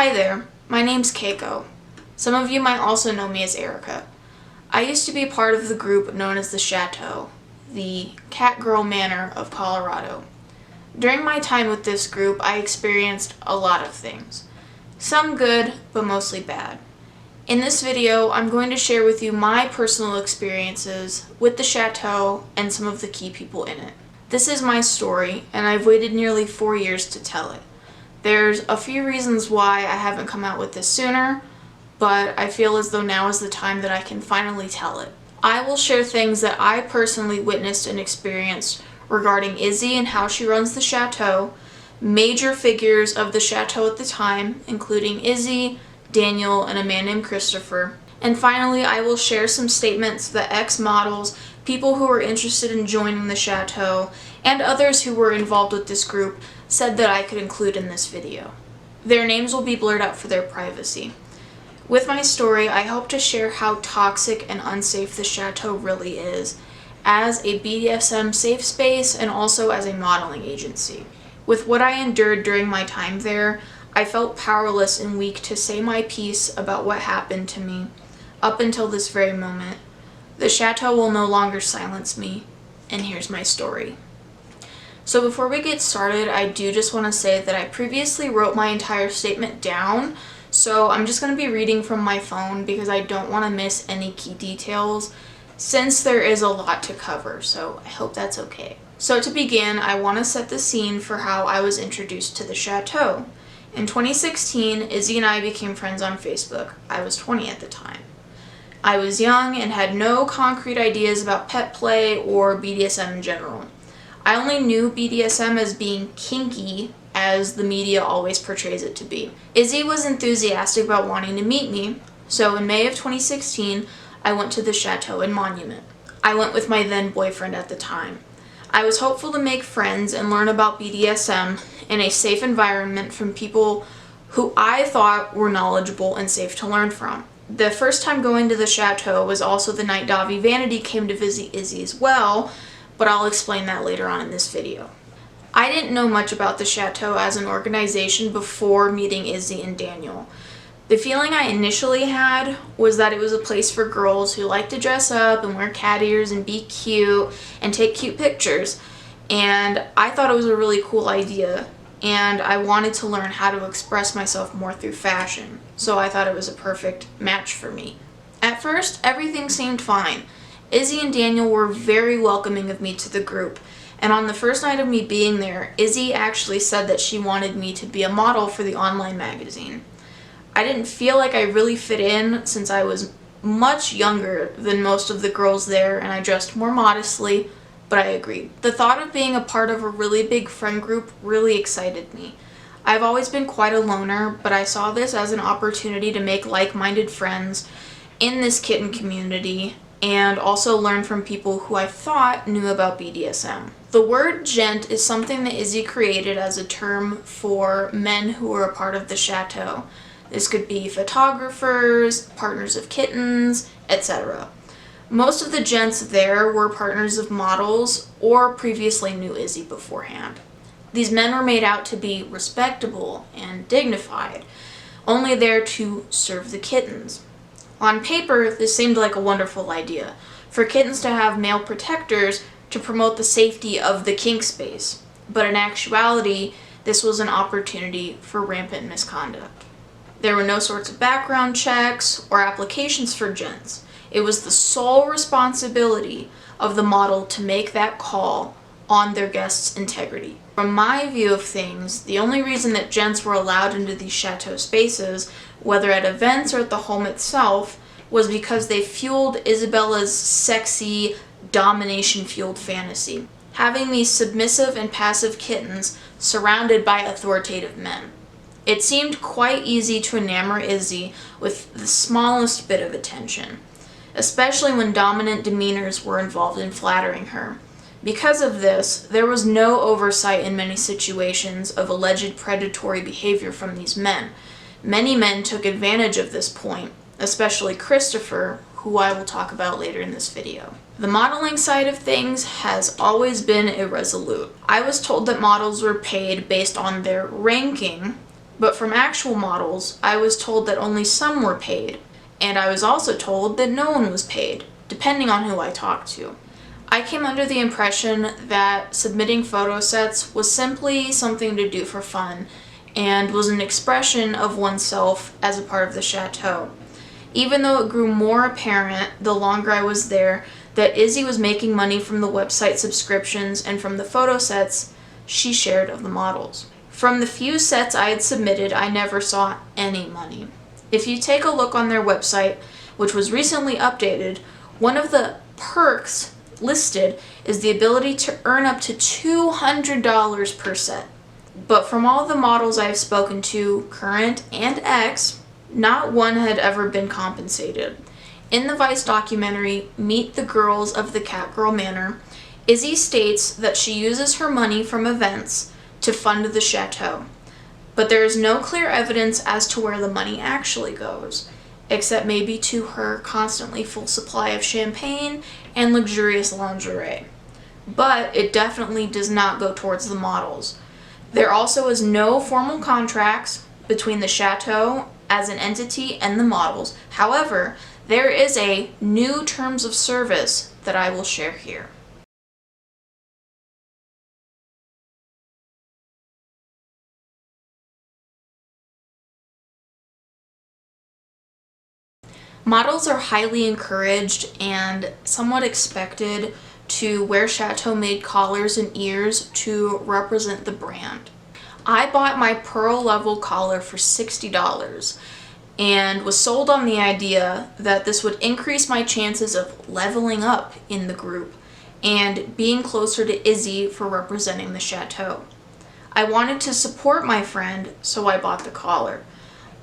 Hi there, my name's Keiko. Some of you might also know me as Erica. I used to be part of the group known as the Chateau, the Catgirl Manor of Colorado. During my time with this group, I experienced a lot of things. Some good, but mostly bad. In this video, I'm going to share with you my personal experiences with the Chateau and some of the key people in it. This is my story, and I've waited nearly 4 years to tell it. There's a few reasons why I haven't come out with this sooner, but I feel as though now is the time that I can finally tell it. I will share things that I personally witnessed and experienced regarding Izzy and how she runs the Chateau, major figures of the Chateau at the time, including Izzy, Daniel, and a man named Christopher. And finally, I will share some statements that ex-models, people who were interested in joining the Chateau, and others who were involved with this group said that I could include in this video. Their names will be blurred out for their privacy. With my story, I hope to share how toxic and unsafe the Chateau really is, as a BDSM safe space and also as a modeling agency. With what I endured during my time there, I felt powerless and weak to say my piece about what happened to me. Up until this very moment, the Chateau will no longer silence me, and here's my story. So before we get started, I do just want to say that I previously wrote my entire statement down, so I'm just going to be reading from my phone because I don't want to miss any key details since there is a lot to cover, so I hope that's okay. So to begin, I want to set the scene for how I was introduced to the Chateau. In 2016, Izzy and I became friends on Facebook. I was 20 at the time. I was young and had no concrete ideas about pet play or BDSM in general. I only knew BDSM as being kinky, as the media always portrays it to be. Izzy was enthusiastic about wanting to meet me, so in May of 2016, I went to the Chateau in Monument. I went with my then boyfriend at the time. I was hopeful to make friends and learn about BDSM in a safe environment from people who I thought were knowledgeable and safe to learn from. The first time going to the Chateau was also the night Davi Vanity came to visit Izzy as well, but I'll explain that later on in this video. I didn't know much about the Chateau as an organization before meeting Izzy and Daniel. The feeling I initially had was that it was a place for girls who like to dress up and wear cat ears and be cute and take cute pictures, and I thought it was a really cool idea, and I wanted to learn how to express myself more through fashion, so I thought it was a perfect match for me. At first, everything seemed fine. Izzy and Daniel were very welcoming of me to the group, and on the first night of me being there, Izzy actually said that she wanted me to be a model for the online magazine. I didn't feel like I really fit in since I was much younger than most of the girls there and I dressed more modestly, but I agreed. The thought of being a part of a really big friend group really excited me. I've always been quite a loner, but I saw this as an opportunity to make like-minded friends in this kitten community and also learn from people who I thought knew about BDSM. The word gent is something that Izzy created as a term for men who were a part of the Chateau. This could be photographers, partners of kittens, etc. Most of the gents there were partners of models or previously knew Izzy beforehand. These men were made out to be respectable and dignified, only there to serve the kittens. On paper, this seemed like a wonderful idea, for kittens to have male protectors to promote the safety of the kink space, but in actuality, this was an opportunity for rampant misconduct. There were no sorts of background checks or applications for gents. It was the sole responsibility of the model to make that call on their guest's integrity. From my view of things, the only reason that gents were allowed into these Chateau spaces, whether at events or at the home itself, was because they fueled Isabella's sexy, domination-fueled fantasy, having these submissive and passive kittens surrounded by authoritative men. It seemed quite easy to enamor Izzy with the smallest bit of attention, especially when dominant demeanors were involved in flattering her. Because of this, there was no oversight in many situations of alleged predatory behavior from these men. Many men took advantage of this point, especially Christopher, who I will talk about later in this video. The modeling side of things has always been irresolute. I was told that models were paid based on their ranking, But from actual models, I was told that only some were paid, and I was also told that no one was paid, depending on who I talked to. I came under the impression that submitting photo sets was simply something to do for fun and was an expression of oneself as a part of the Chateau. Even though it grew more apparent the longer I was there that Izzy was making money from the website subscriptions and from the photo sets she shared of the models. From the few sets I had submitted, I never saw any money. If you take a look on their website, which was recently updated, one of the perks listed is the ability to earn up to $200 per set. But from all the models I have spoken to, current and ex, not one had ever been compensated. In the Vice documentary, Meet the Girls of the Catgirl Manor, Izzy states that she uses her money from events to fund the Chateau. But there is no clear evidence as to where the money actually goes, except maybe to her constantly full supply of champagne and luxurious lingerie. But it definitely does not go towards the models. There also is no formal contracts between the Chateau as an entity and the models. However, there is a new terms of service that I will share here. Models are highly encouraged and somewhat expected to wear Chateau-made collars and ears to represent the brand. I bought my pearl level collar for $60 and was sold on the idea that this would increase my chances of leveling up in the group and being closer to Izzy for representing the Chateau. I wanted to support my friend, so I bought the collar.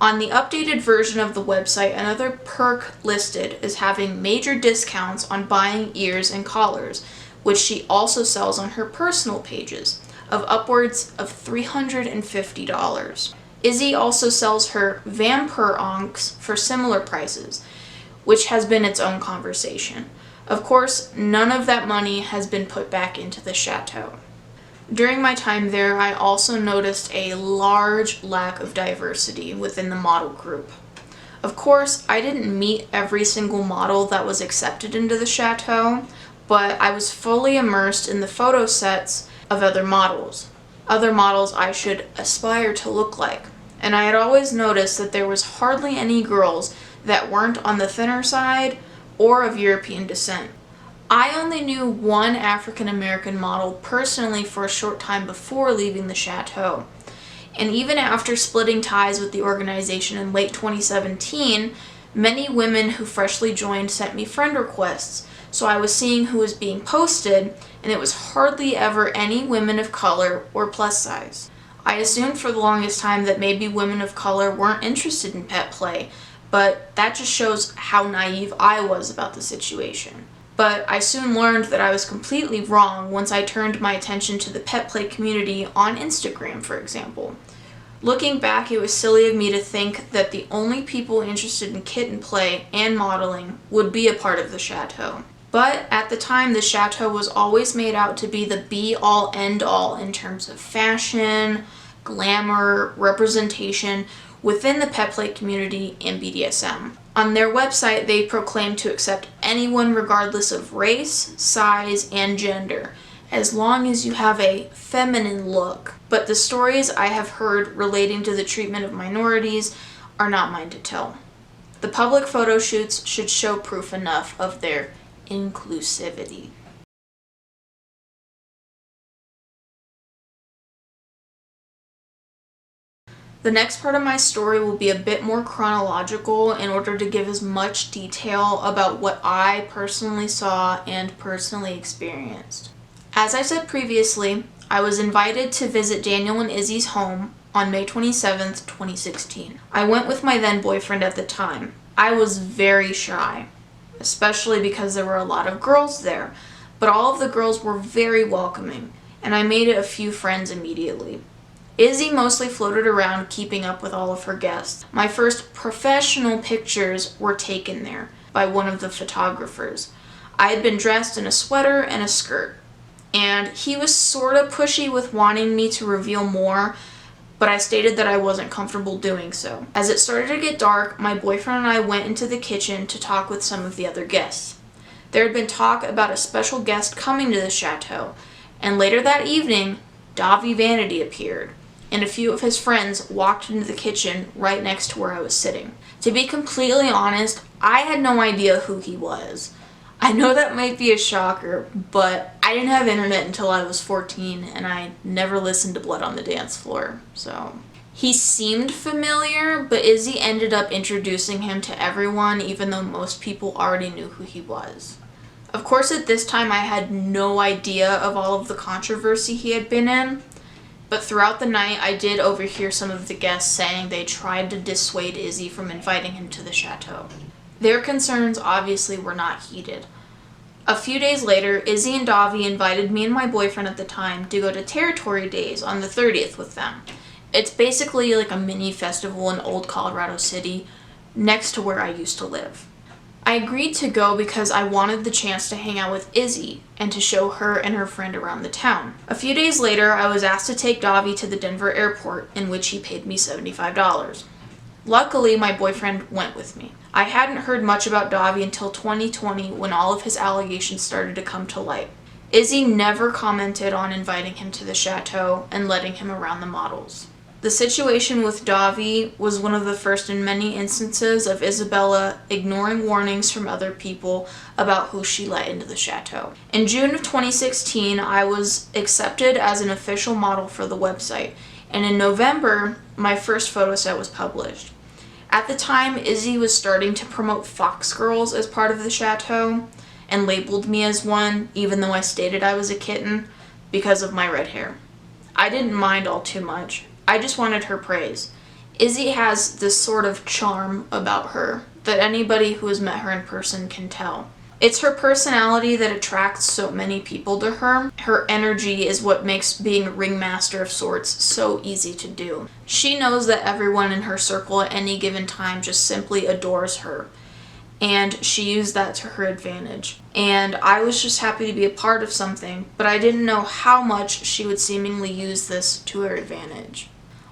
On the updated version of the website, another perk listed is having major discounts on buying ears and collars, which she also sells on her personal pages, of upwards of $350. Izzy also sells her vampire onks for similar prices, which has been its own conversation. Of course, none of that money has been put back into the Chateau. During my time there, I also noticed a large lack of diversity within the model group. Of course, I didn't meet every single model that was accepted into the Chateau, but I was fully immersed in the photo sets of other models I should aspire to look like. And I had always noticed that there was hardly any girls that weren't on the thinner side or of European descent. I only knew one African American model personally for a short time before leaving the Chateau. And even after splitting ties with the organization in late 2017, many women who freshly joined sent me friend requests, so I was seeing who was being posted, and it was hardly ever any women of color or plus size. I assumed for the longest time that maybe women of color weren't interested in pet play, but that just shows how naive I was about the situation. But I soon learned that I was completely wrong once I turned my attention to the pet play community on Instagram, for example. Looking back, it was silly of me to think that the only people interested in kitten play and modeling would be a part of the Chateau. But at the time, the Chateau was always made out to be the be-all, end-all in terms of fashion, glamour, representation within the pet play community and BDSM. On their website, they proclaim to accept anyone regardless of race, size, and gender, as long as you have a feminine look. But the stories I have heard relating to the treatment of minorities are not mine to tell. The public photo shoots should show proof enough of their inclusivity. The next part of my story will be a bit more chronological in order to give as much detail about what I personally saw and personally experienced. As I said previously, I was invited to visit Daniel and Izzy's home on May 27th, 2016. I went with my then boyfriend at the time. I was very shy, especially because there were a lot of girls there, but all of the girls were very welcoming, and I made a few friends immediately. Izzy mostly floated around keeping up with all of her guests. My first professional pictures were taken there by one of the photographers. I had been dressed in a sweater and a skirt, and he was sort of pushy with wanting me to reveal more, but I stated that I wasn't comfortable doing so. As it started to get dark, my boyfriend and I went into the kitchen to talk with some of the other guests. There had been talk about a special guest coming to the chateau, and later that evening, Davi Vanity appeared, and a few of his friends walked into the kitchen right next to where I was sitting. To be completely honest, I had no idea who he was. I know that might be a shocker, but I didn't have internet until I was 14, and I never listened to Blood on the Dance Floor, so... He seemed familiar, but Izzy ended up introducing him to everyone, even though most people already knew who he was. Of course, at this time, I had no idea of all of the controversy he had been in, but throughout the night, I did overhear some of the guests saying they tried to dissuade Izzy from inviting him to the chateau. Their concerns obviously were not heeded. A few days later, Izzy and Davi invited me and my boyfriend at the time to go to Territory Days on the 30th with them. It's basically like a mini festival in Old Colorado City, next to where I used to live. I agreed to go because I wanted the chance to hang out with Izzy and to show her and her friend around the town. A few days later, I was asked to take Davi to the Denver airport, in which he paid me $75. Luckily, my boyfriend went with me. I hadn't heard much about Davi until 2020 when all of his allegations started to come to light. Izzy never commented on inviting him to the chateau and letting him around the models. The situation with Davi was one of the first in many instances of Isabella ignoring warnings from other people about who she let into the chateau. In June of 2016, I was accepted as an official model for the website, and in November, my first photo set was published. At the time, Izzy was starting to promote Fox Girls as part of the chateau, and labeled me as one, even though I stated I was a kitten, because of my red hair. I didn't mind all too much. I just wanted her praise. Izzy has this sort of charm about her that anybody who has met her in person can tell. It's her personality that attracts so many people to her. Her energy is what makes being a ringmaster of sorts so easy to do. She knows that everyone in her circle at any given time just simply adores her, and she used that to her advantage. And I was just happy to be a part of something, but I didn't know how much she would seemingly use this to her advantage.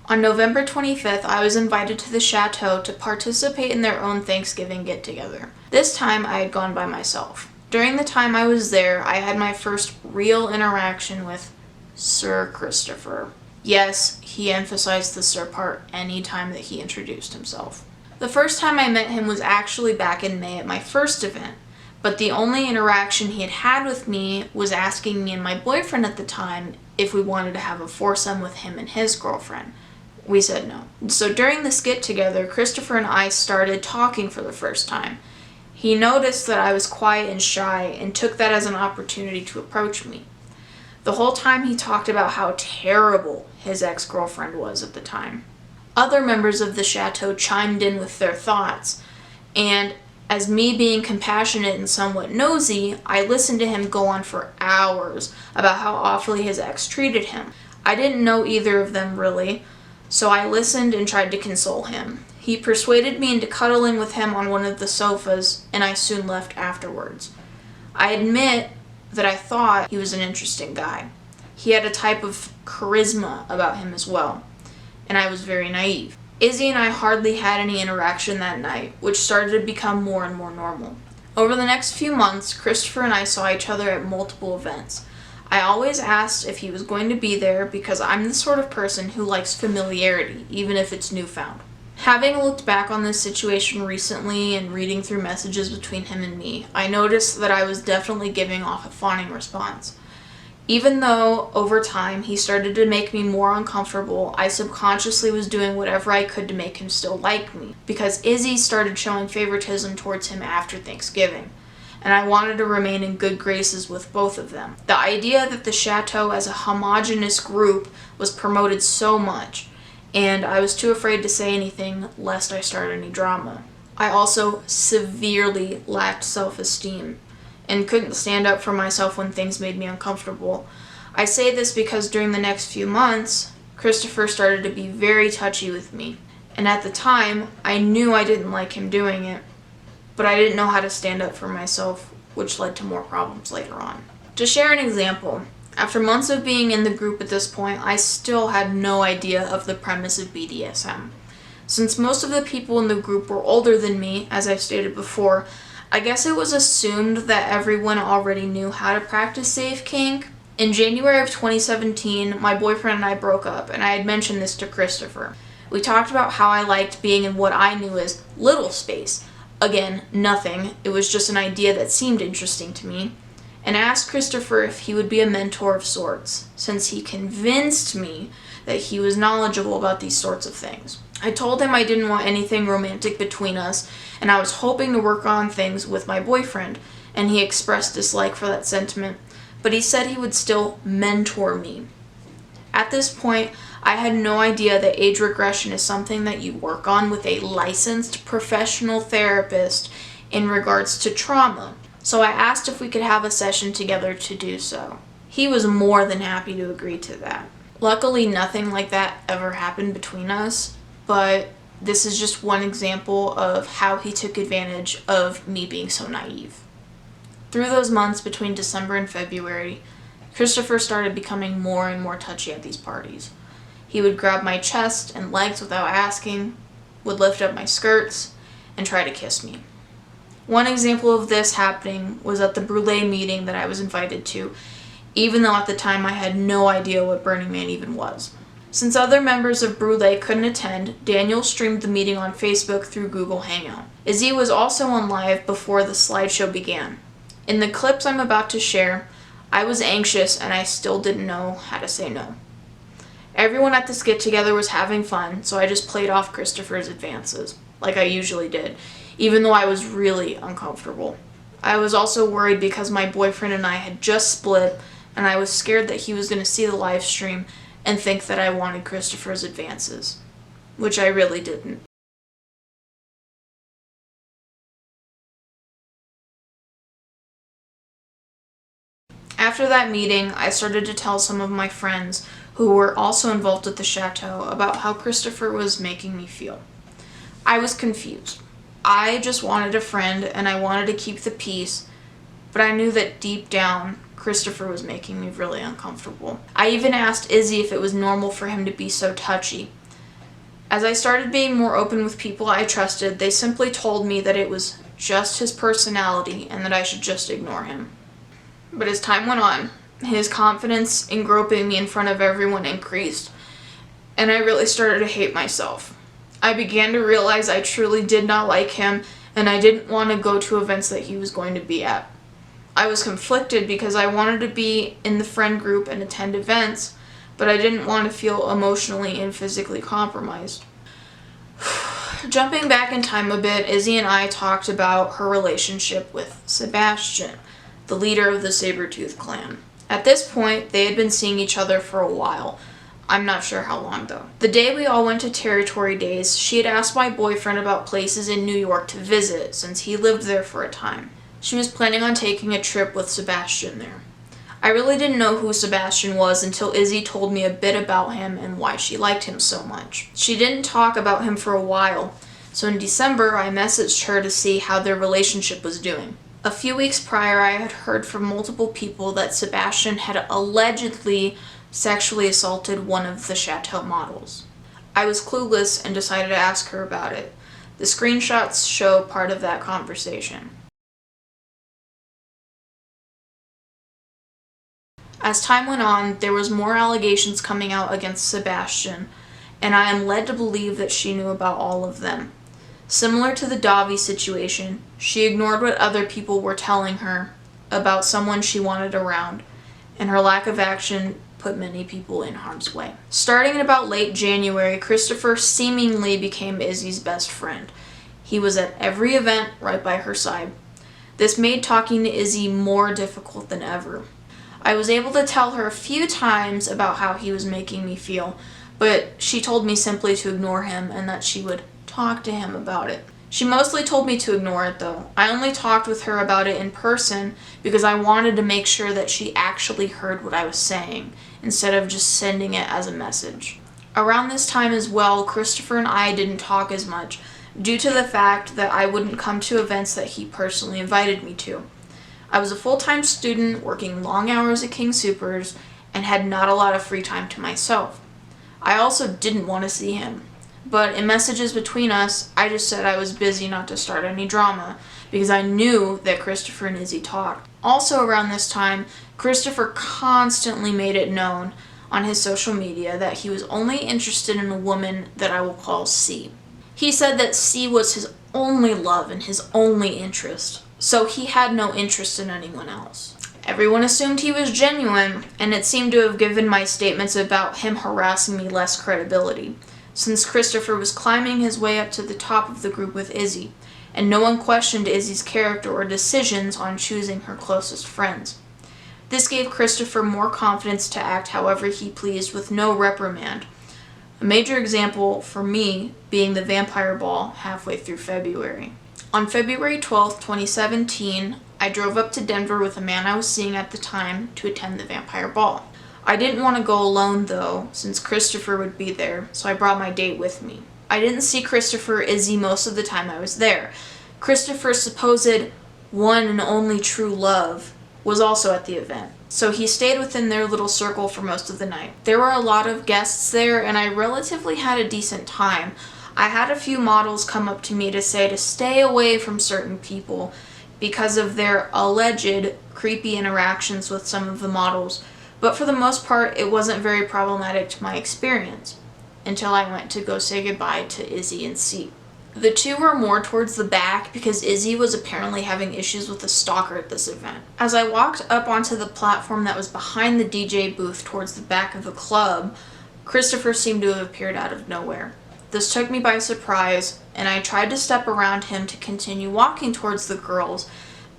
On November 25th, I was invited to the chateau to participate in their own Thanksgiving get-together. This time, I had gone by myself. During the time I was there, I had my first real interaction with Sir Christopher. Yes, he emphasized the Sir part any time that he introduced himself. The first time I met him was actually back in May at my first event, but the only interaction he had had with me was asking me and my boyfriend at the time if we wanted to have a foursome with him and his girlfriend. We said no. So during this get-together, Christopher and I started talking for the first time. He noticed that I was quiet and shy and took that as an opportunity to approach me. The whole time he talked about how terrible his ex-girlfriend was at the time. Other members of the chateau chimed in with their thoughts, and as me being compassionate and somewhat nosy, I listened to him go on for hours about how awfully his ex treated him. I didn't know either of them really, so I listened and tried to console him. He persuaded me into cuddling with him on one of the sofas, and I soon left afterwards. I admit that I thought he was an interesting guy. He had a type of charisma about him as well, and I was very naive. Izzy and I hardly had any interaction that night, which started to become more and more normal. Over the next few months, Christopher and I saw each other at multiple events. I always asked if he was going to be there because I'm the sort of person who likes familiarity, even if it's newfound. Having looked back on this situation recently and reading through messages between him and me, I noticed that I was definitely giving off a fawning response. Even though, over time, he started to make me more uncomfortable, I subconsciously was doing whatever I could to make him still like me, because Izzy started showing favoritism towards him after Thanksgiving, and I wanted to remain in good graces with both of them. The idea that the chateau as a homogenous group was promoted so much, and I was too afraid to say anything lest I start any drama. I also severely lacked self-esteem and couldn't stand up for myself when things made me uncomfortable. I say this because during the next few months, Christopher started to be very touchy with me. And at the time, I knew I didn't like him doing it, but I didn't know how to stand up for myself, which led to more problems later on. To share an example, After months of being in the group at this point, I still had no idea of the premise of BDSM. Since most of the people in the group were older than me, as I've stated before, I guess it was assumed that everyone already knew how to practice safe kink. In January of 2017, my boyfriend and I broke up, and I had mentioned this to Christopher. We talked about how I liked being in what I knew as little space. Again, nothing. It was just an idea that seemed interesting to me. And I asked Christopher if he would be a mentor of sorts, since he convinced me that he was knowledgeable about these sorts of things. I told him I didn't want anything romantic between us, and I was hoping to work on things with my boyfriend, and he expressed dislike for that sentiment, but he said he would still mentor me. At this point, I had no idea that age regression is something that you work on with a licensed professional therapist in regards to trauma. So I asked if we could have a session together to do so. He was more than happy to agree to that. Luckily, nothing like that ever happened between us, but this is just one example of how he took advantage of me being so naive. Through those months between December and February, Christopher started becoming more and more touchy at these parties. He would grab my chest and legs without asking, would lift up my skirts, and try to kiss me. One example of this happening was at the Brûlée meeting that I was invited to, even though at the time I had no idea what Burning Man even was. Since other members of Brûlée couldn't attend, Daniel streamed the meeting on Facebook through Google Hangout. Izzy was also on live before the slideshow began. In the clips I'm about to share, I was anxious and I still didn't know how to say no. Everyone at this get-together was having fun, so I just played off Christopher's advances, like I usually did, even though I was really uncomfortable. I was also worried because my boyfriend and I had just split, and I was scared that he was going to see the live stream and think that I wanted Christopher's advances, which I really didn't. After that meeting, I started to tell some of my friends who were also involved at the Chateau about how Christopher was making me feel. I was confused. I just wanted a friend and I wanted to keep the peace, but I knew that deep down, Christopher was making me really uncomfortable. I even asked Izzy if it was normal for him to be so touchy. As I started being more open with people I trusted, they simply told me that it was just his personality and that I should just ignore him. But as time went on, his confidence in groping me in front of everyone increased, and I really started to hate myself. I began to realize I truly did not like him, and I didn't want to go to events that he was going to be at. I was conflicted because I wanted to be in the friend group and attend events, but I didn't want to feel emotionally and physically compromised. Jumping back in time a bit, Izzy and I talked about her relationship with Sebastian, the leader of the Sabretooth clan. At this point, they had been seeing each other for a while. I'm not sure how long though. The day we all went to Territory Days, she had asked my boyfriend about places in New York to visit since he lived there for a time. She was planning on taking a trip with Sebastian there. I really didn't know who Sebastian was until Izzy told me a bit about him and why she liked him so much. She didn't talk about him for a while, so in December I messaged her to see how their relationship was doing. A few weeks prior, I had heard from multiple people that Sebastian had allegedly sexually assaulted one of the Chateau models. I was clueless and decided to ask her about it. The screenshots show part of that conversation. As time went on, there was more allegations coming out against Sebastian, and I am led to believe that she knew about all of them. Similar to the Davi situation, she ignored what other people were telling her about someone she wanted around, and her lack of action put many people in harm's way. Starting in about late January, Christopher seemingly became Izzy's best friend. He was at every event right by her side. This made talking to Izzy more difficult than ever. I was able to tell her a few times about how he was making me feel, but she told me simply to ignore him and that she would talk to him about it. She mostly told me to ignore it though. I only talked with her about it in person because I wanted to make sure that she actually heard what I was saying instead of just sending it as a message. Around this time as well, Christopher and I didn't talk as much due to the fact that I wouldn't come to events that he personally invited me to. I was a full-time student working long hours at King Soopers and had not a lot of free time to myself. I also didn't want to see him, but in messages between us, I just said I was busy not to start any drama because I knew that Christopher and Izzy talked. Also around this time, Christopher constantly made it known on his social media that he was only interested in a woman that I will call C. He said that C was his only love and his only interest, so he had no interest in anyone else. Everyone assumed he was genuine, and it seemed to have given my statements about him harassing me less credibility, since Christopher was climbing his way up to the top of the group with Izzy, and no one questioned Izzy's character or decisions on choosing her closest friends. This gave Christopher more confidence to act however he pleased with no reprimand. A major example for me being the vampire ball halfway through February. On February 12th, 2017, I drove up to Denver with a man I was seeing at the time to attend the vampire ball. I didn't want to go alone though, since Christopher would be there, so I brought my date with me. I didn't see Christopher or Izzy most of the time I was there. Christopher's supposed one and only true love was also at the event, so he stayed within their little circle for most of the night. There were a lot of guests there, and I relatively had a decent time. I had a few models come up to me to say to stay away from certain people because of their alleged creepy interactions with some of the models, but for the most part it wasn't very problematic to my experience, until I went to go say goodbye to Izzy and C. The two were more towards the back because Izzy was apparently having issues with a stalker at this event. As I walked up onto the platform that was behind the DJ booth towards the back of the club, Christopher seemed to have appeared out of nowhere. This took me by surprise, and I tried to step around him to continue walking towards the girls,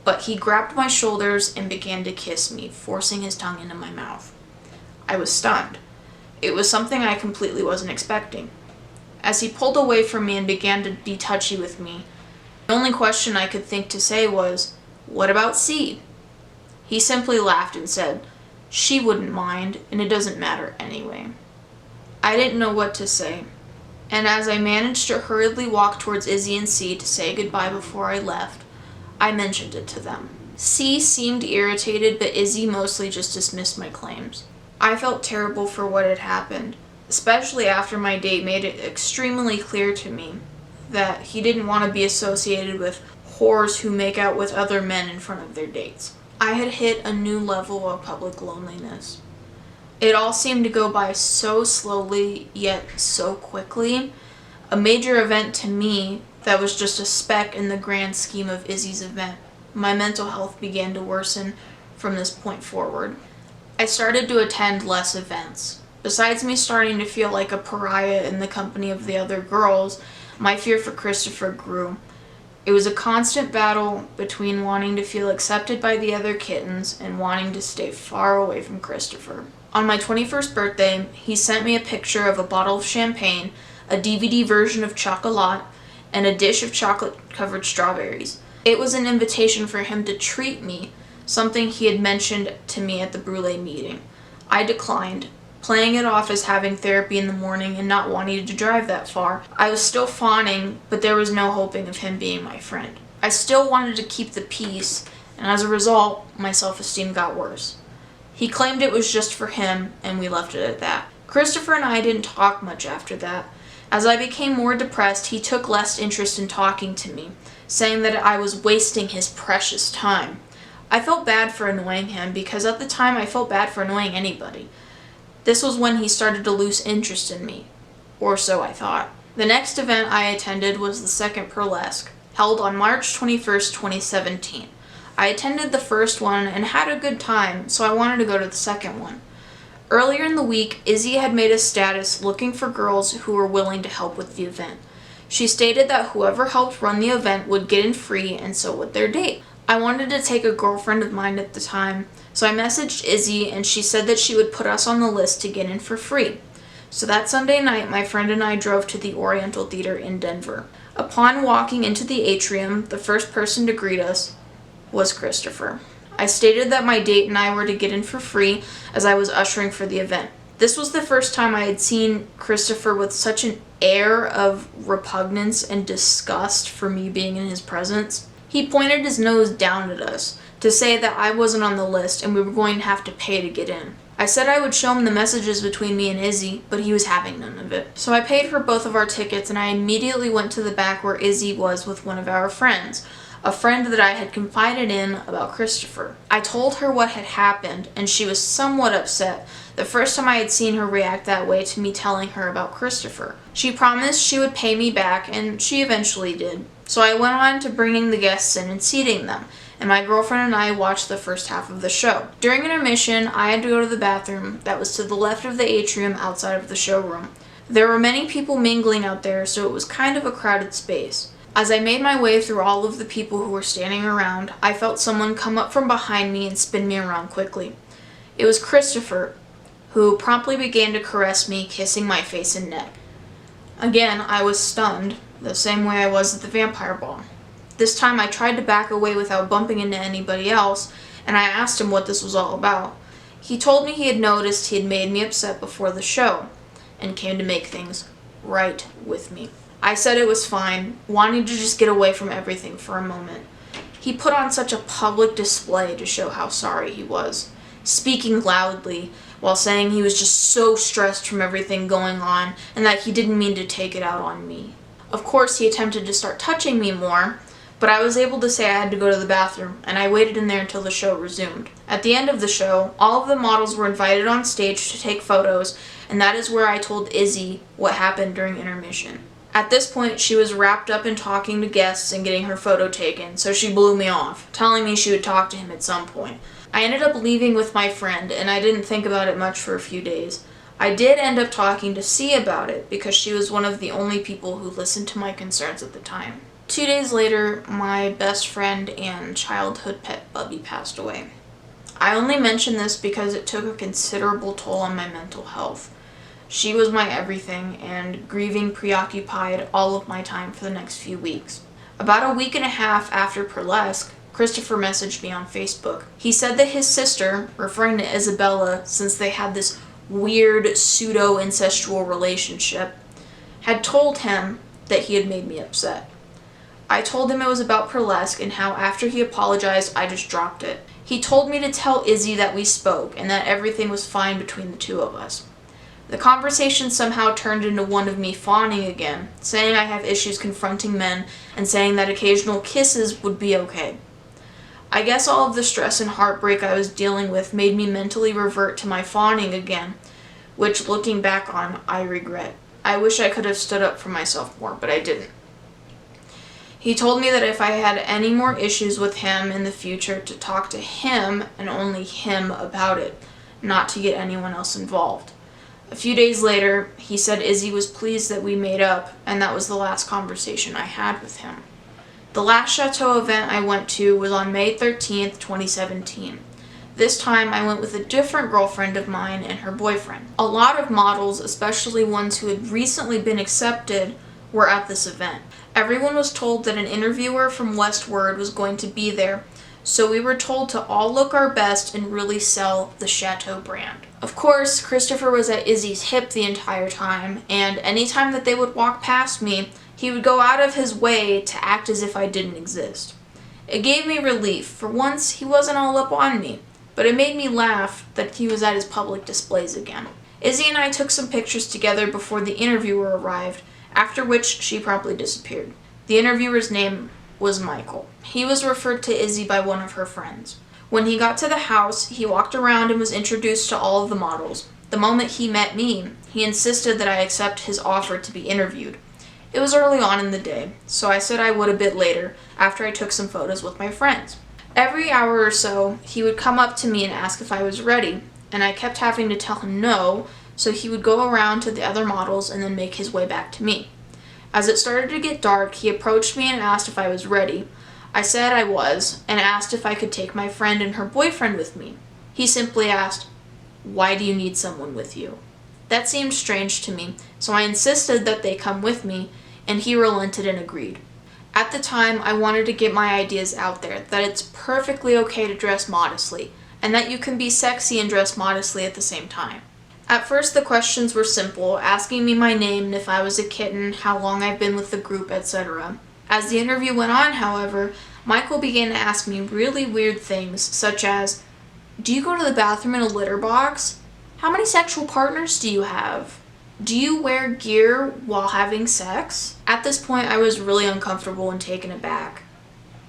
but he grabbed my shoulders and began to kiss me, forcing his tongue into my mouth. I was stunned. It was something I completely wasn't expecting. As he pulled away from me and began to be touchy with me, the only question I could think to say was, "What about C?" He simply laughed and said, "She wouldn't mind, and it doesn't matter anyway." I didn't know what to say, and as I managed to hurriedly walk towards Izzy and C to say goodbye before I left, I mentioned it to them. C seemed irritated, but Izzy mostly just dismissed my claims. I felt terrible for what had happened, especially after my date made it extremely clear to me that he didn't want to be associated with whores who make out with other men in front of their dates. I had hit a new level of public loneliness. It all seemed to go by so slowly, yet so quickly. A major event to me that was just a speck in the grand scheme of Izzy's event. My mental health began to worsen from this point forward. I started to attend less events. Besides me starting to feel like a pariah in the company of the other girls, my fear for Christopher grew. It was a constant battle between wanting to feel accepted by the other kittens and wanting to stay far away from Christopher. On my 21st birthday, he sent me a picture of a bottle of champagne, a DVD version of Chocolat, and a dish of chocolate-covered strawberries. It was an invitation for him to treat me, something he had mentioned to me at the Brûlé meeting. I declined, playing it off as having therapy in the morning and not wanting to drive that far. I was still fawning, but there was no hoping of him being my friend. I still wanted to keep the peace, and as a result, my self-esteem got worse. He claimed it was just for him, and we left it at that. Christopher and I didn't talk much after that. As I became more depressed, he took less interest in talking to me, saying that I was wasting his precious time. I felt bad for annoying him because at the time I felt bad for annoying anybody. This was when he started to lose interest in me, or so I thought. The next event I attended was the second Burlesque, held on March 21st, 2017. I attended the first one and had a good time, so I wanted to go to the second one. Earlier in the week, Izzy had made a status looking for girls who were willing to help with the event. She stated that whoever helped run the event would get in free, and so would their date. I wanted to take a girlfriend of mine at the time, so I messaged Izzy and she said that she would put us on the list to get in for free. So that Sunday night, my friend and I drove to the Oriental Theater in Denver. Upon walking into the atrium, the first person to greet us was Christopher. I stated that my date and I were to get in for free as I was ushering for the event. This was the first time I had seen Christopher with such an air of repugnance and disgust for me being in his presence. He pointed his nose down at us to say that I wasn't on the list and we were going to have to pay to get in. I said I would show him the messages between me and Izzy, but he was having none of it. So I paid for both of our tickets and I immediately went to the back where Izzy was with one of our friends, a friend that I had confided in about Christopher. I told her what had happened and she was somewhat upset, the first time I had seen her react that way to me telling her about Christopher. She promised she would pay me back and she eventually did. So I went on to bringing the guests in and seating them, and my girlfriend and I watched the first half of the show. During intermission, I had to go to the bathroom that was to the left of the atrium outside of the showroom. There were many people mingling out there, so it was kind of a crowded space. As I made my way through all of the people who were standing around, I felt someone come up from behind me and spin me around quickly. It was Christopher, who promptly began to caress me, kissing my face and neck. Again, I was stunned, the same way I was at the vampire ball. This time I tried to back away without bumping into anybody else, and I asked him what this was all about. He told me he had noticed he had made me upset before the show, and came to make things right with me. I said it was fine, wanting to just get away from everything for a moment. He put on such a public display to show how sorry he was, speaking loudly while saying he was just so stressed from everything going on and that he didn't mean to take it out on me. Of course, he attempted to start touching me more, but I was able to say I had to go to the bathroom, and I waited in there until the show resumed. At the end of the show, all of the models were invited on stage to take photos, and that is where I told Izzy what happened during intermission. At this point, she was wrapped up in talking to guests and getting her photo taken, so she blew me off, telling me she would talk to him at some point. I ended up leaving with my friend, and I didn't think about it much for a few days. I did end up talking to C about it, because she was one of the only people who listened to my concerns at the time. 2 days later, my best friend and childhood pet Bubby passed away. I only mention this because it took a considerable toll on my mental health. She was my everything, and grieving preoccupied all of my time for the next few weeks. About a week and a half after Burlesque, Christopher messaged me on Facebook. He said that his sister, referring to Isabella since they had this weird pseudo-incestual relationship, had told him that he had made me upset. I told him it was about Burlesque and how after he apologized, I just dropped it. He told me to tell Izzy that we spoke and that everything was fine between the two of us. The conversation somehow turned into one of me fawning again, saying I have issues confronting men and saying that occasional kisses would be okay. I guess all of the stress and heartbreak I was dealing with made me mentally revert to my fawning again, which looking back on, I regret. I wish I could have stood up for myself more, but I didn't. He told me that if I had any more issues with him in the future, to talk to him and only him about it, not to get anyone else involved. A few days later, he said Izzy was pleased that we made up, and that was the last conversation I had with him. The last Chateau event I went to was on May 13th, 2017. This time I went with a different girlfriend of mine and her boyfriend. A lot of models, especially ones who had recently been accepted, were at this event. Everyone was told that an interviewer from Westward was going to be there, so we were told to all look our best and really sell the Chateau brand. Of course, Christopher was at Izzy's hip the entire time, and anytime that they would walk past me, he would go out of his way to act as if I didn't exist. It gave me relief. For once, he wasn't all up on me, but it made me laugh that he was at his public displays again. Izzy and I took some pictures together before the interviewer arrived, after which she promptly disappeared. The interviewer's name was Michael. He was referred to Izzy by one of her friends. When he got to the house, he walked around and was introduced to all of the models. The moment he met me, he insisted that I accept his offer to be interviewed. It was early on in the day, so I said I would a bit later, after I took some photos with my friends. Every hour or so, he would come up to me and ask if I was ready, and I kept having to tell him no, so he would go around to the other models and then make his way back to me. As it started to get dark, he approached me and asked if I was ready. I said I was, and asked if I could take my friend and her boyfriend with me. He simply asked, "Why do you need someone with you?" That seemed strange to me, so I insisted that they come with me, and he relented and agreed. At the time, I wanted to get my ideas out there, that it's perfectly okay to dress modestly, and that you can be sexy and dress modestly at the same time. At first, the questions were simple, asking me my name and if I was a kitten, how long I've been with the group, etc. As the interview went on, however, Michael began to ask me really weird things, such as, do you go to the bathroom in a litter box? How many sexual partners do you have? Do you wear gear while having sex? At this point, I was really uncomfortable and taken aback.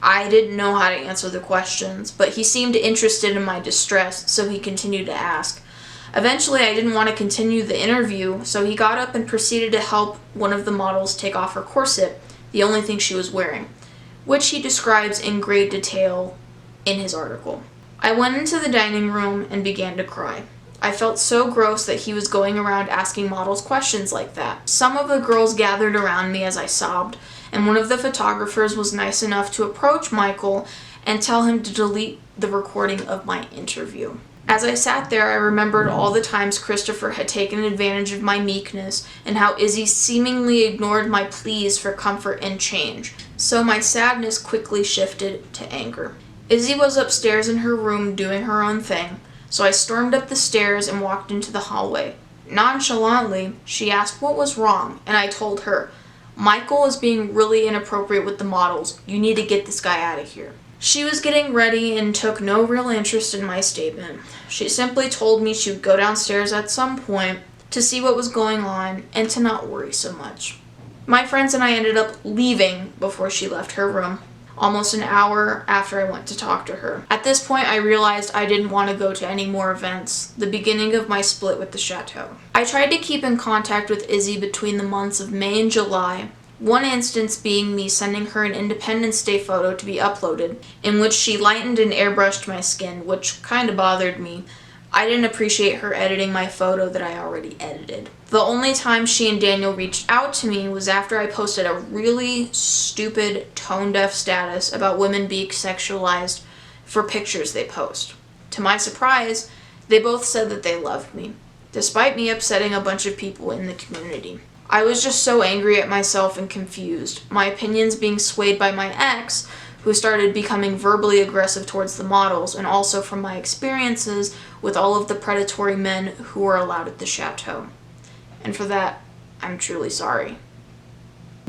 I didn't know how to answer the questions, but he seemed interested in my distress, so he continued to ask. Eventually, I didn't want to continue the interview, so he got up and proceeded to help one of the models take off her corset, the only thing she was wearing, which he describes in great detail in his article. I went into the dining room and began to cry. I felt so gross that he was going around asking models questions like that. Some of the girls gathered around me as I sobbed, and one of the photographers was nice enough to approach Michael and tell him to delete the recording of my interview. As I sat there, I remembered all the times Christopher had taken advantage of my meekness and how Izzy seemingly ignored my pleas for comfort and change. So my sadness quickly shifted to anger. Izzy was upstairs in her room doing her own thing, so I stormed up the stairs and walked into the hallway. Nonchalantly, she asked what was wrong, and I told her, Michael is being really inappropriate with the models. You need to get this guy out of here. She was getting ready and took no real interest in my statement. She simply told me she would go downstairs at some point to see what was going on and to not worry so much. My friends and I ended up leaving before she left her room, almost an hour after I went to talk to her. At this point, I realized I didn't want to go to any more events, the beginning of my split with the Chateau. I tried to keep in contact with Izzy between the months of May and July, one instance being me sending her an Independence Day photo to be uploaded, in which she lightened and airbrushed my skin, which kinda bothered me. I didn't appreciate her editing my photo that I already edited. The only time she and Daniel reached out to me was after I posted a really stupid, tone-deaf status about women being sexualized for pictures they post. To my surprise, they both said that they loved me, despite me upsetting a bunch of people in the community. I was just so angry at myself and confused, my opinions being swayed by my ex, who started becoming verbally aggressive towards the models, and also from my experiences with all of the predatory men who were allowed at the Chateau. And for that, I'm truly sorry.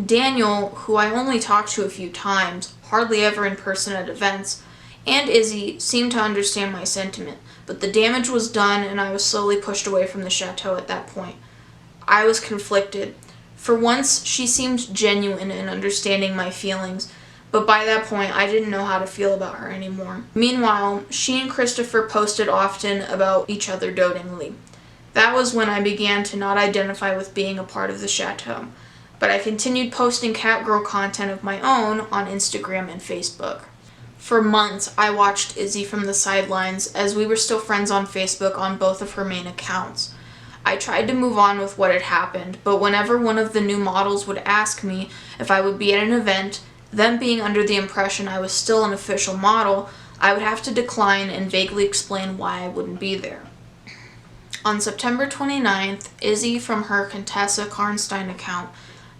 Daniel, who I only talked to a few times, hardly ever in person at events, and Izzy seemed to understand my sentiment, but the damage was done and I was slowly pushed away from the Chateau at that point. I was conflicted. For once, she seemed genuine in understanding my feelings, but by that point, I didn't know how to feel about her anymore. Meanwhile, she and Christopher posted often about each other dotingly. That was when I began to not identify with being a part of the Chateau, but I continued posting catgirl content of my own on Instagram and Facebook. For months, I watched Izzy from the sidelines as we were still friends on Facebook on both of her main accounts. I tried to move on with what had happened, but whenever one of the new models would ask me if I would be at an event, them being under the impression I was still an official model, I would have to decline and vaguely explain why I wouldn't be there. On September 29th, Izzy from her Contessa Karnstein account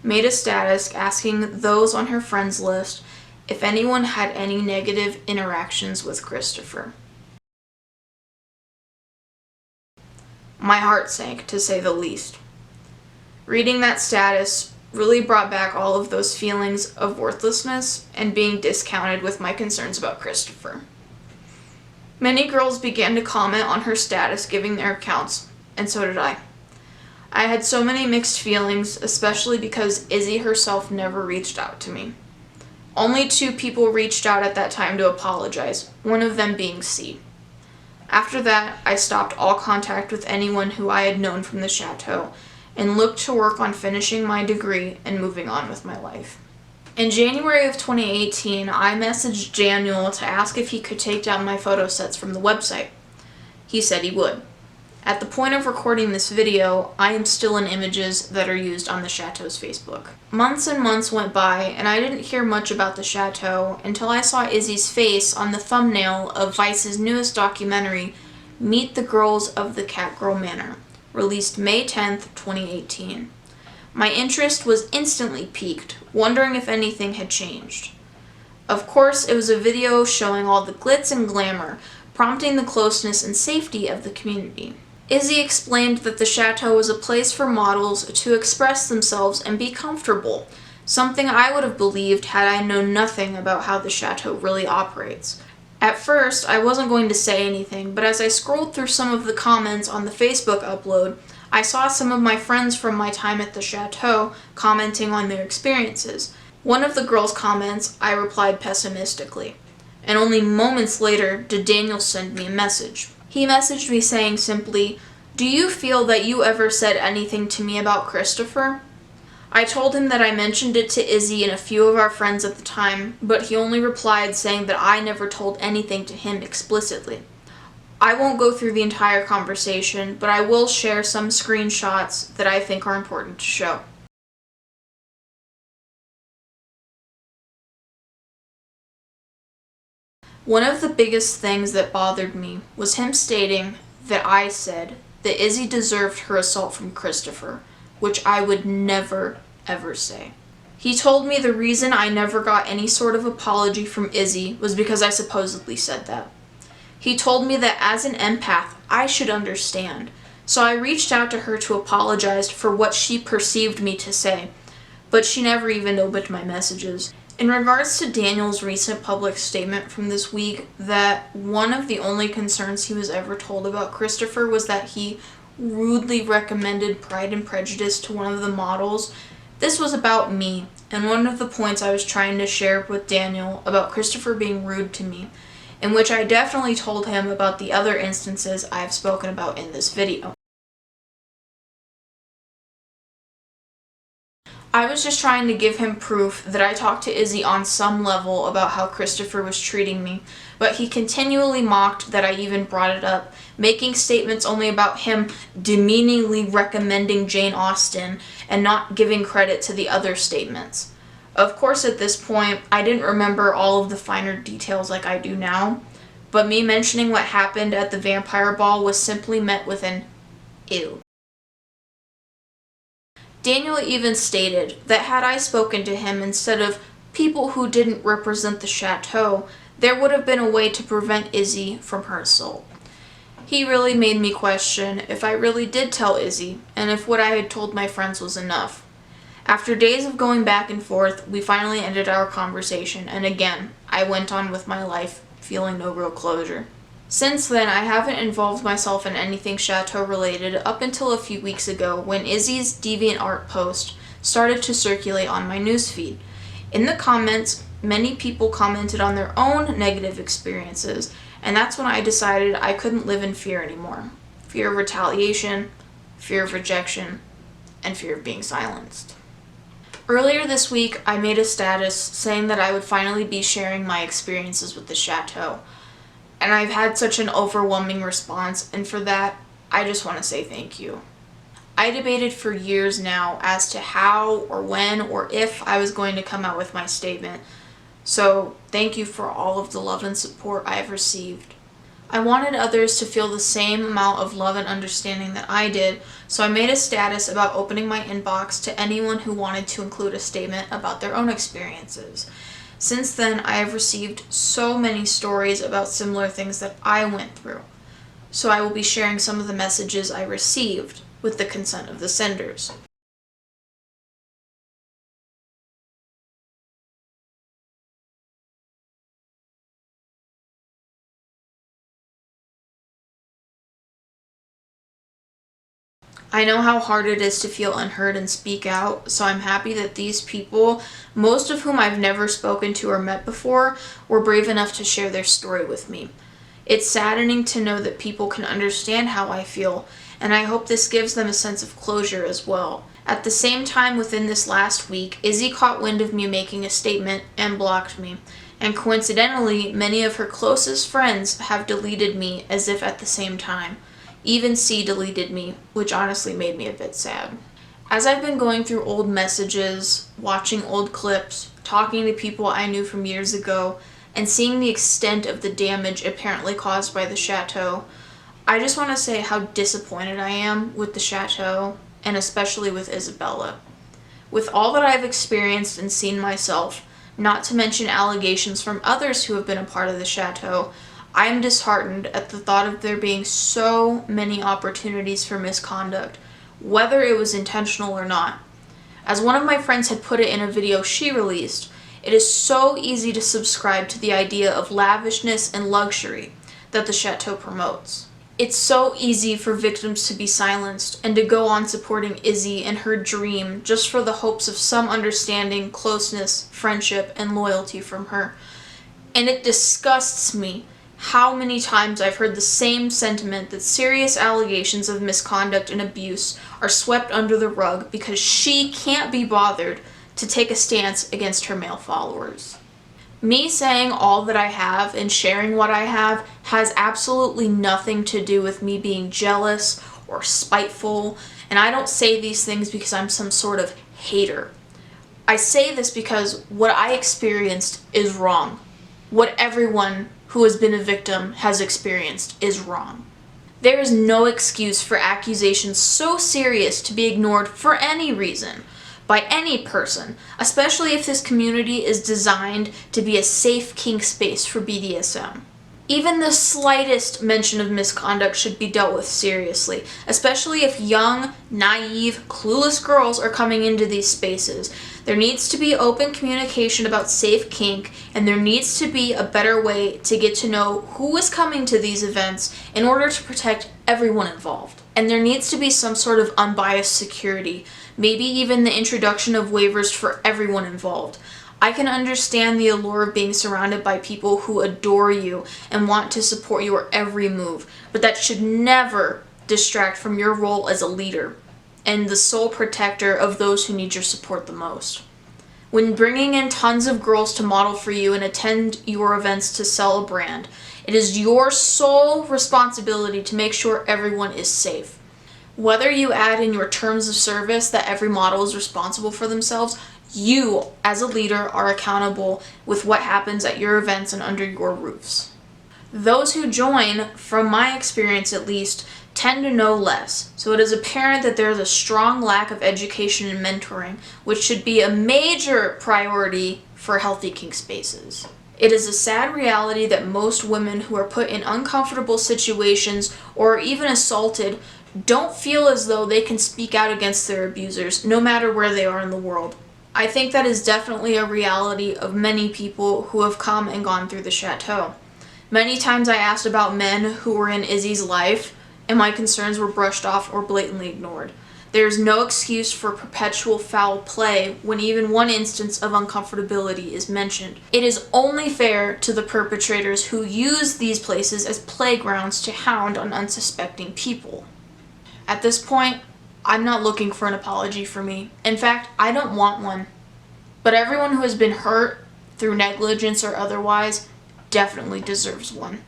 made a status asking those on her friends list if anyone had any negative interactions with Christopher. My heart sank, to say the least. Reading that status really brought back all of those feelings of worthlessness and being discounted with my concerns about Christopher. Many girls began to comment on her status giving their accounts, and so did I. I had so many mixed feelings, especially because Izzy herself never reached out to me. Only 2 people reached out at that time to apologize, one of them being C. After that, I stopped all contact with anyone who I had known from the Chateau and looked to work on finishing my degree and moving on with my life. In January of 2018, I messaged Daniel to ask if he could take down my photo sets from the website. He said he would. At the point of recording this video, I am still in images that are used on the Chateau's Facebook. Months and months went by, and I didn't hear much about the Chateau until I saw Izzy's face on the thumbnail of Vice's newest documentary, Meet the Girls of the Catgirl Manor, released May 10th, 2018. My interest was instantly piqued, wondering if anything had changed. Of course, it was a video showing all the glitz and glamour, prompting the closeness and safety of the community. Izzy explained that the Chateau was a place for models to express themselves and be comfortable, something I would have believed had I known nothing about how the Chateau really operates. At first, I wasn't going to say anything, but as I scrolled through some of the comments on the Facebook upload, I saw some of my friends from my time at the Chateau commenting on their experiences. One of the girls' comments, I replied pessimistically, and only moments later did Daniel send me a message. He messaged me saying simply, "Do you feel that you ever said anything to me about Christopher?" I told him that I mentioned it to Izzy and a few of our friends at the time, but he only replied saying that I never told anything to him explicitly. I won't go through the entire conversation, but I will share some screenshots that I think are important to show. One of the biggest things that bothered me was him stating that I said that Izzy deserved her assault from Christopher, which I would never, ever say. He told me the reason I never got any sort of apology from Izzy was because I supposedly said that. He told me that as an empath, I should understand, so I reached out to her to apologize for what she perceived me to say, but she never even opened my messages. In regards to Daniel's recent public statement from this week that one of the only concerns he was ever told about Christopher was that he rudely recommended Pride and Prejudice to one of the models, this was about me, and one of the points I was trying to share with Daniel about Christopher being rude to me, in which I definitely told him about the other instances I have spoken about in this video. I was just trying to give him proof that I talked to Izzy on some level about how Christopher was treating me, but he continually mocked that I even brought it up, making statements only about him demeaningly recommending Jane Austen and not giving credit to the other statements. Of course, at this point, I didn't remember all of the finer details like I do now, but me mentioning what happened at the vampire ball was simply met with an ew. Daniel even stated that had I spoken to him instead of people who didn't represent the Chateau, there would have been a way to prevent Izzy from her assault. He really made me question if I really did tell Izzy, and if what I had told my friends was enough. After days of going back and forth, we finally ended our conversation, and again, I went on with my life, feeling no real closure. Since then, I haven't involved myself in anything Chateau related up until a few weeks ago when Izzy's DeviantArt post started to circulate on my newsfeed. In the comments, many people commented on their own negative experiences, and that's when I decided I couldn't live in fear anymore. Fear of retaliation, fear of rejection, and fear of being silenced. Earlier this week, I made a status saying that I would finally be sharing my experiences with the Chateau. And I've had such an overwhelming response, and for that, I just want to say thank you. I debated for years now as to how or when or if I was going to come out with my statement, so thank you for all of the love and support I have received. I wanted others to feel the same amount of love and understanding that I did, so I made a status about opening my inbox to anyone who wanted to include a statement about their own experiences. Since then, I have received so many stories about similar things that I went through, so I will be sharing some of the messages I received with the consent of the senders. I know how hard it is to feel unheard and speak out, so I'm happy that these people, most of whom I've never spoken to or met before, were brave enough to share their story with me. It's saddening to know that people can understand how I feel, and I hope this gives them a sense of closure as well. At the same time, within this last week, Izzy caught wind of me making a statement and blocked me, and coincidentally, many of her closest friends have deleted me as if at the same time. Even C deleted me, which honestly made me a bit sad. As I've been going through old messages, watching old clips, talking to people I knew from years ago, and seeing the extent of the damage apparently caused by the Chateau, I just want to say how disappointed I am with the Chateau, and especially with Isabella. With all that I've experienced and seen myself, not to mention allegations from others who have been a part of the Chateau, I am disheartened at the thought of there being so many opportunities for misconduct, whether it was intentional or not. As one of my friends had put it in a video she released, it is so easy to subscribe to the idea of lavishness and luxury that the Chateau promotes. It's so easy for victims to be silenced and to go on supporting Izzy and her dream just for the hopes of some understanding, closeness, friendship, and loyalty from her. And it disgusts me how many times I've heard the same sentiment that serious allegations of misconduct and abuse are swept under the rug because she can't be bothered to take a stance against her male followers. Me saying all that I have and sharing what I have has absolutely nothing to do with me being jealous or spiteful, and I don't say these things because I'm some sort of hater. I say this because what I experienced is wrong. What everyone who has been a victim has experienced is wrong. There is no excuse for accusations so serious to be ignored for any reason, by any person, especially if this community is designed to be a safe kink space for BDSM. Even the slightest mention of misconduct should be dealt with seriously, especially if young, naive, clueless girls are coming into these spaces. There needs to be open communication about safe kink, and there needs to be a better way to get to know who is coming to these events in order to protect everyone involved. And there needs to be some sort of unbiased security, maybe even the introduction of waivers for everyone involved. I can understand the allure of being surrounded by people who adore you and want to support your every move, but that should never distract from your role as a leader and the sole protector of those who need your support the most. When bringing in tons of girls to model for you and attend your events to sell a brand, it is your sole responsibility to make sure everyone is safe. Whether you add in your terms of service that every model is responsible for themselves, you, as a leader, are accountable with what happens at your events and under your roofs. Those who join, from my experience at least, tend to know less, so it is apparent that there is a strong lack of education and mentoring, which should be a major priority for healthy kink spaces. It is a sad reality that most women who are put in uncomfortable situations or even assaulted don't feel as though they can speak out against their abusers, no matter where they are in the world. I think that is definitely a reality of many people who have come and gone through the Chateau. Many times I asked about men who were in Izzy's life, and my concerns were brushed off or blatantly ignored. There is no excuse for perpetual foul play when even one instance of uncomfortability is mentioned. It is only fair to the perpetrators who use these places as playgrounds to hound on unsuspecting people. At this point, I'm not looking for an apology for me. In fact, I don't want one. But everyone who has been hurt through negligence or otherwise definitely deserves one.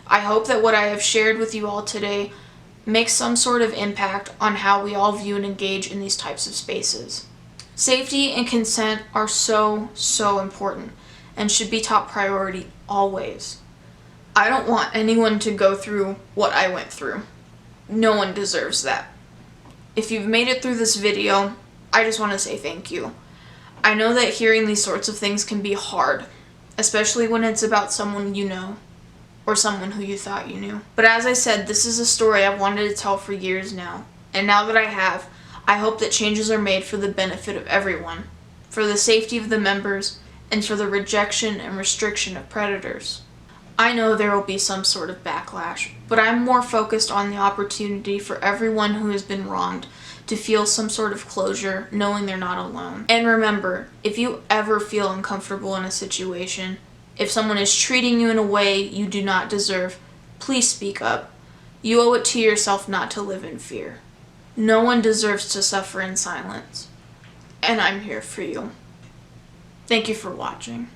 I hope that what I have shared with you all today makes some sort of impact on how we all view and engage in these types of spaces. Safety and consent are so important and should be top priority always. I don't want anyone to go through what I went through. No one deserves that. If you've made it through this video, I just want to say thank you. I know that hearing these sorts of things can be hard, especially when it's about someone you know, or someone who you thought you knew. But as I said, this is a story I've wanted to tell for years now, and now that I have, I hope that changes are made for the benefit of everyone, for the safety of the members, and for the rejection and restriction of predators. I know there will be some sort of backlash, but I'm more focused on the opportunity for everyone who has been wronged to feel some sort of closure, knowing they're not alone. And remember, if you ever feel uncomfortable in a situation, if someone is treating you in a way you do not deserve, please speak up. You owe it to yourself not to live in fear. No one deserves to suffer in silence. And I'm here for you. Thank you for watching.